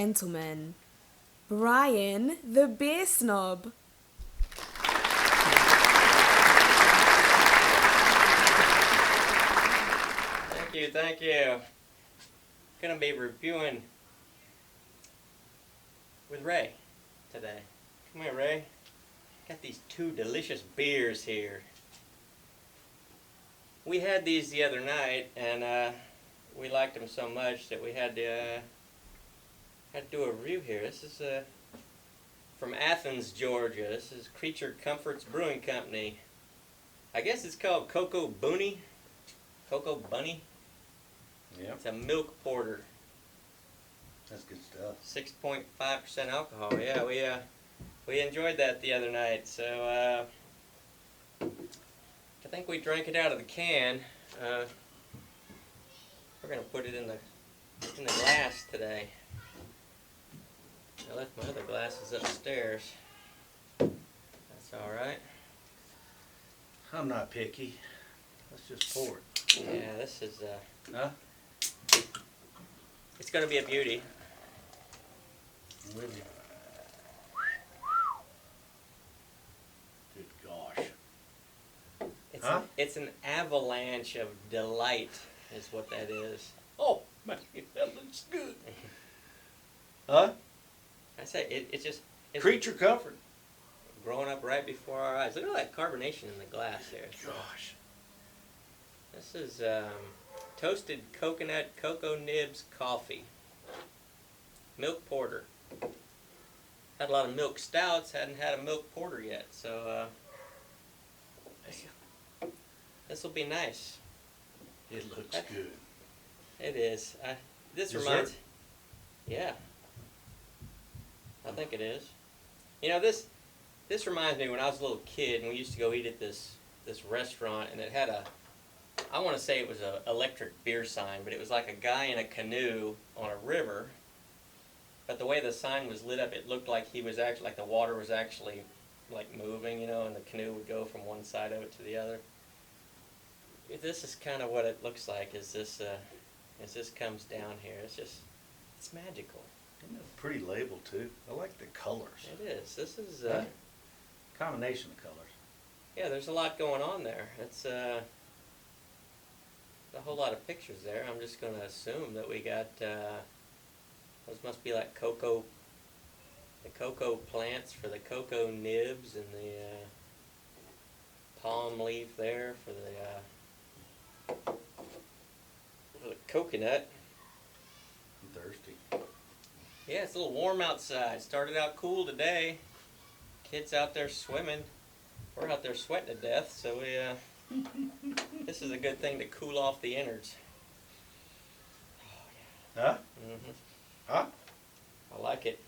gentlemen, Brian the Beer Snob. Thank you. Gonna be reviewing with Ray today. Come here, Ray. Got these two delicious beers here. We had these the other night, and we liked them so much that we had to do a review here. This is from Athens, Georgia. This is Creature Comforts Brewing Company. I guess it's called Koko Buni. Koko Bunny. Yep. It's a milk porter. That's good stuff. 6.5% alcohol. Yeah, we enjoyed that the other night. So I think we drank it out of the can. We're gonna put it in the glass today. I left my other glasses upstairs. That's all right. I'm not picky. Let's just pour it. Yeah, this is Huh? it's gonna be a beauty. I'm with you. Good gosh. It's an avalanche of delight, is what that is. Oh, man, that looks good. Huh? I say it's Creature Comfort. growing up right before our eyes. Look at all that carbonation in the glass there. Gosh. This is toasted coconut cocoa nibs coffee. Milk porter. Had a lot of milk stouts, hadn't had a milk porter yet, so this will be nice. It looks good. It is. This Dessert? reminds. Yeah. I think it is. You know, this reminds me when I was a little kid and we used to go eat at this restaurant, and it had I want to say it was an electric beer sign, but it was like a guy in a canoe on a river. But the way the sign was lit up, it looked like he was actually, like the water was actually like moving, you know, and the canoe would go from one side of it to the other. This is kind of what it looks like as this comes down here. It's magical. Isn't it a pretty label too? I like the colors. It is. This is Combination of colors. yeah. There's a lot going on there. It's a whole lot of pictures there. I'm just going to assume that we got those must be like the cocoa plants for the cocoa nibs, and the palm leaf there for the coconut. I'm thirsty. Yeah, it's a little warm outside. Started out cool today. Kids out there swimming. We're out there sweating to death, so we this is a good thing to cool off the innards. Oh, yeah. Huh? Mm-hmm. Huh? I like it.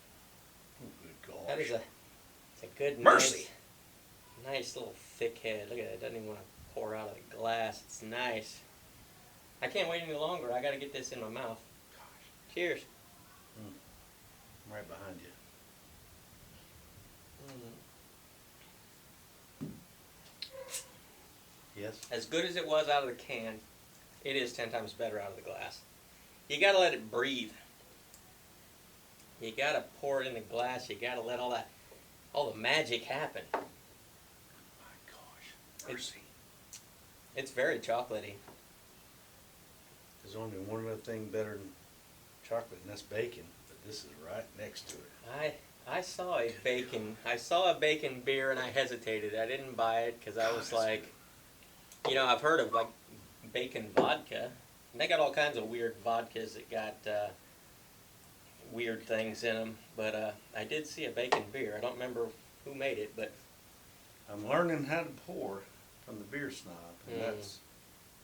Oh, good gosh. That is it's a good, Mercy. nice little thick head. Look at it. It doesn't even want to pour out of the glass. It's nice. I can't wait any longer. I got to get this in my mouth. Gosh. Cheers. I'm right behind you. Yes? As good as it was out of the can, it is 10 times better out of the glass. You got to let it breathe. You got to pour it in the glass. You got to let all the magic happen. My gosh. Mercy. It's very chocolatey. There's only one other thing better than chocolate, and that's bacon. But this is right next to it. I saw a bacon beer, and I hesitated. I didn't buy it because I was like, you know, I've heard of like bacon vodka. And they got all kinds of weird vodkas that got weird things in them. But I did see a bacon beer. I don't remember who made it, but I'm learning how to pour from the beer snob, and Mm.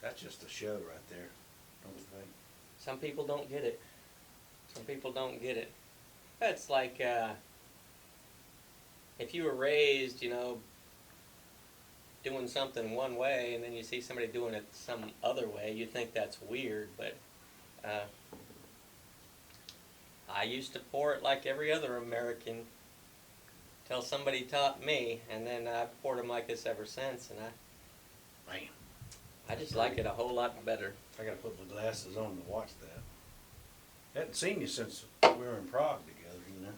that's just a show right there, don't you think? some people don't get it. Some people don't get it. It's like if you were raised, you know, doing something one way, and then you see somebody doing it some other way, you think that's weird, but I used to pour it like every other American till somebody taught me, and then I've poured them like this ever since, and Man, I just like it a whole lot better. I gotta put my glasses on to watch that. Hadn't seen you since we were in Prague together, you know.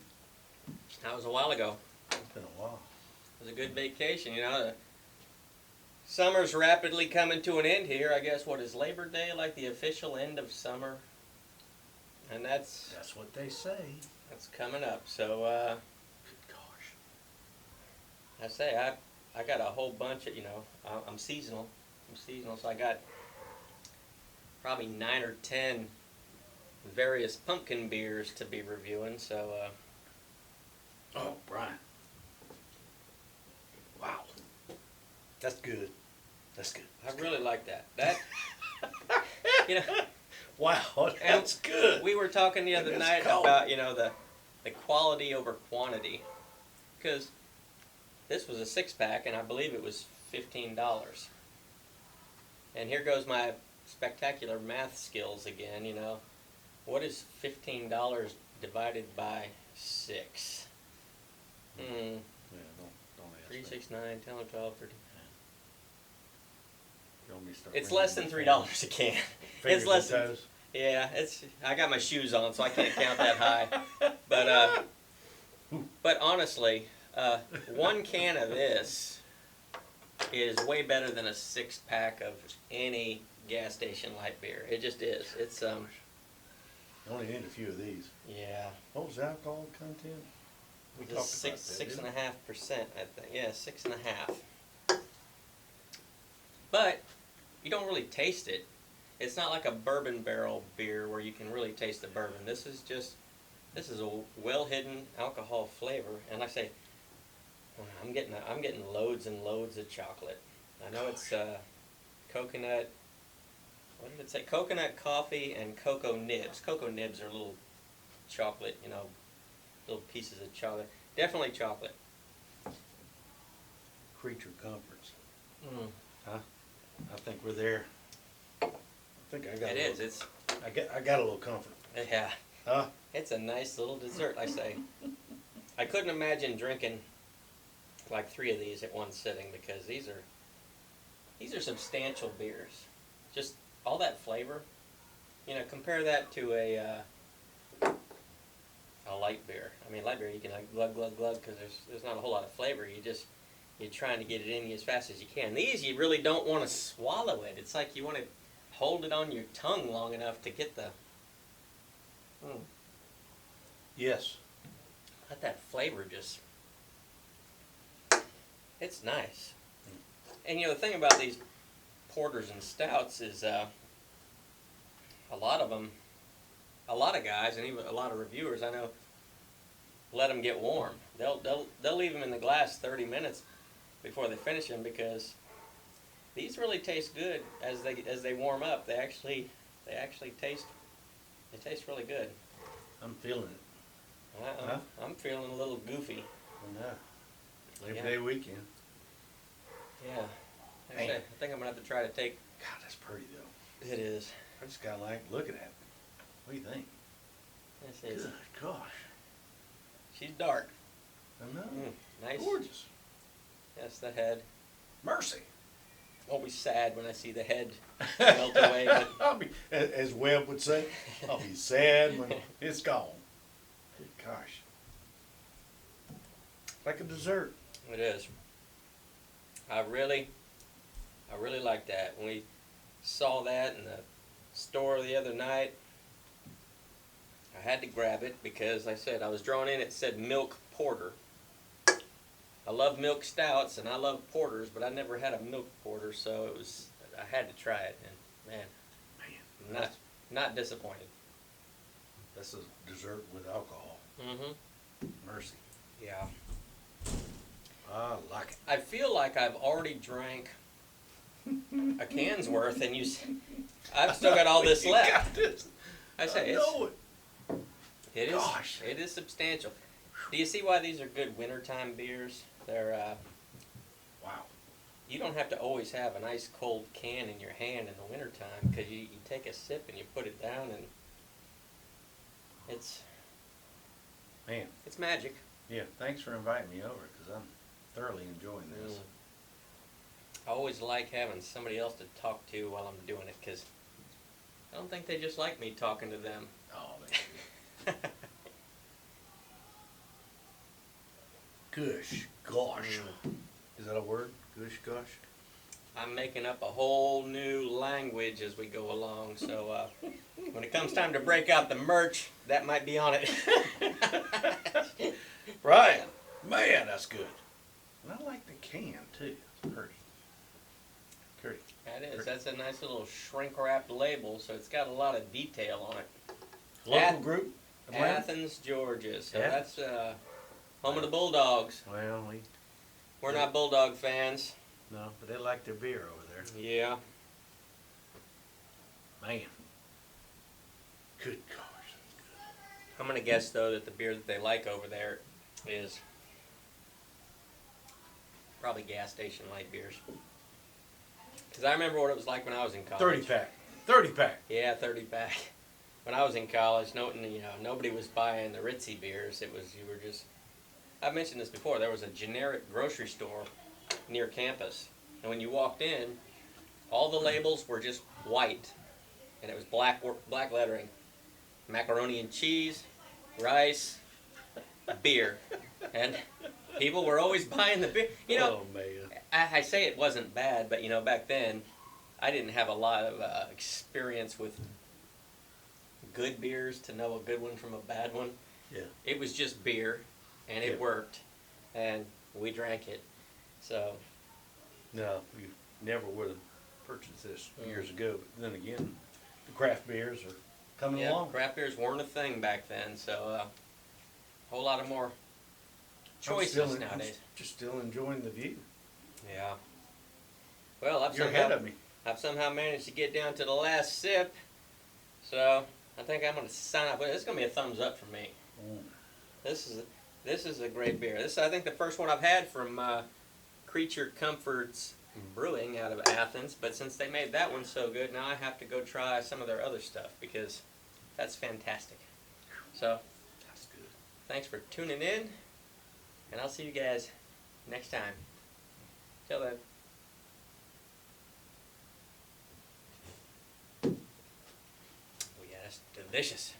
That was a while ago. It's been a while. It was a good vacation, you know. Summer's rapidly coming to an end here. I guess what is Labor Day, like the official end of summer? And that's what they say. that's coming up. So Gosh. I say I got a whole bunch of, you know, I'm seasonal. So I got probably 9 or 10 various pumpkin beers to be reviewing. So Oh, Brian. Wow. That's good. That's good. I really like that. That you know. Wow, that's good. We were talking the other That's night cold. about, you know, the quality over quantity, because this was a 6-pack and I believe it was $15. And here goes my spectacular math skills again. You know, what is $15 divided by 6? Yeah, don't ask 3, me. 6, 9, 10, 12, 13. You want me to start It's ringing less than my $3 a can. fingers It's less and than. toes? Yeah, it's. I got my shoes on, so I can't count that high. But honestly, 1 can of this is way better than a 6-pack of any gas station light beer. It just is. It's You only need a few of these. yeah. What was the alcohol content? We It's talked six about and that, a half percent, I think. Yeah, 6.5. But you don't really taste it. It's not like a bourbon barrel beer where you can really taste the bourbon. This is a well hidden alcohol flavor, and like I say, I'm getting loads and loads of chocolate. I know it's coconut. What did it say? Coconut coffee and cocoa nibs. Cocoa nibs are little chocolate, you know, little pieces of chocolate. Definitely chocolate. Creature comforts. Mm. Huh? I think we're there. I think I got. It is. It's I got a little comfort. yeah. Huh? It's a nice little dessert, I say. I couldn't imagine drinking like 3 of these at one sitting, because these are substantial beers. Just all that flavor. You know, compare that to a light beer. I mean, light beer you can like glug glug glug because there's not a whole lot of flavor. You're trying to get it in you as fast as you can. These you really don't want to swallow it. It's like you want to hold it on your tongue long enough to get the. Yes. Let that flavor just. It's nice. And you know, the thing about these porters and stouts is a lot of guys and even a lot of reviewers I know let them get warm. They'll leave them in the glass 30 minutes before they finish them, because these really taste good as they warm up. They actually taste really good. I'm feeling it. Huh? I'm feeling a little goofy. I know. Labor Yeah. Day weekend. Yeah. I Man. think I'm gonna have to try to take. God, that's pretty though. It is. I just got like looking at it. What do you think? This is. Good gosh. She's dark. I know. Nice. Gorgeous. Yes, the head. Mercy. I'll be sad when I see the head melt away. But I'll be, as Webb would say, I'll be sad when it's gone. Good gosh. Like a dessert. it is. I really like that. When we saw that in the store the other night, I had to grab it because I said I was drawn in. It said milk porter. I love milk stouts and I love porters, but I never had a milk porter, so I had to try it. And man, not disappointed. That's a dessert with alcohol. Mm-hmm. Mercy. Yeah. I like it. I feel like I've already drank a can's worth, and I've still got all this You left. got this. I say know it. it is. Gosh. It is substantial. Do you see why these are good wintertime beers? They're Wow. you don't have to always have an ice cold can in your hand in the wintertime, because you take a sip and you put it down, and it's Man. magic. Yeah, thanks for inviting me over, because I'm thoroughly enjoying this. I always like having somebody else to talk to while I'm doing it, because I don't think they just like me talking to them. Oh, Gush, gosh. Is that a word? Gush, gosh? I'm making up a whole new language as we go along, so when it comes time to break out the merch, that might be on it. Right. Man, that's good. And I like the can, too. It's pretty. Pretty. That is. That's a nice little shrink-wrapped label, so it's got a lot of detail on it. Local group? Atlanta? Athens, Georgia. So Athens. that's home of the Bulldogs. Well, We're not Bulldog fans. no, but they like their beer over there. Yeah. Man. Good gosh. I'm going to guess, though, that the beer that they like over there is probably gas station light beers. Because I remember what it was like when I was in college. 30-pack. 30-pack. Yeah, 30-pack. When I was in college, nobody was buying the ritzy beers. It was, you were just... I've mentioned this before. There was a generic grocery store near campus. And when you walked in, all the labels were just white. And it was black lettering. Macaroni and cheese, rice, beer. And people were always buying the beer. You know, Oh, man. I say it wasn't bad, but back then, I didn't have a lot of experience with good beers to know a good one from a bad one. Yeah. It was just beer, and it Yeah. worked, and we drank it. So, No, we never would have purchased this years ago. But then again, the craft beers are coming yeah, along. craft beers weren't a thing back then, so a whole lot of more I'm choices nowadays. just still enjoying the view. Yeah. Well, You're ahead of me. I've somehow managed to get down to the last sip, so I think I'm going to sign up. This is going to be a thumbs up for me. This is a great beer. This is, I think, the first one I've had from Creature Comforts Brewing out of Athens. But since they made that one so good, now I have to go try some of their other stuff because that's fantastic. So, That's good. thanks for tuning in, and I'll see you guys next time. Till then. Oh yeah, that's delicious.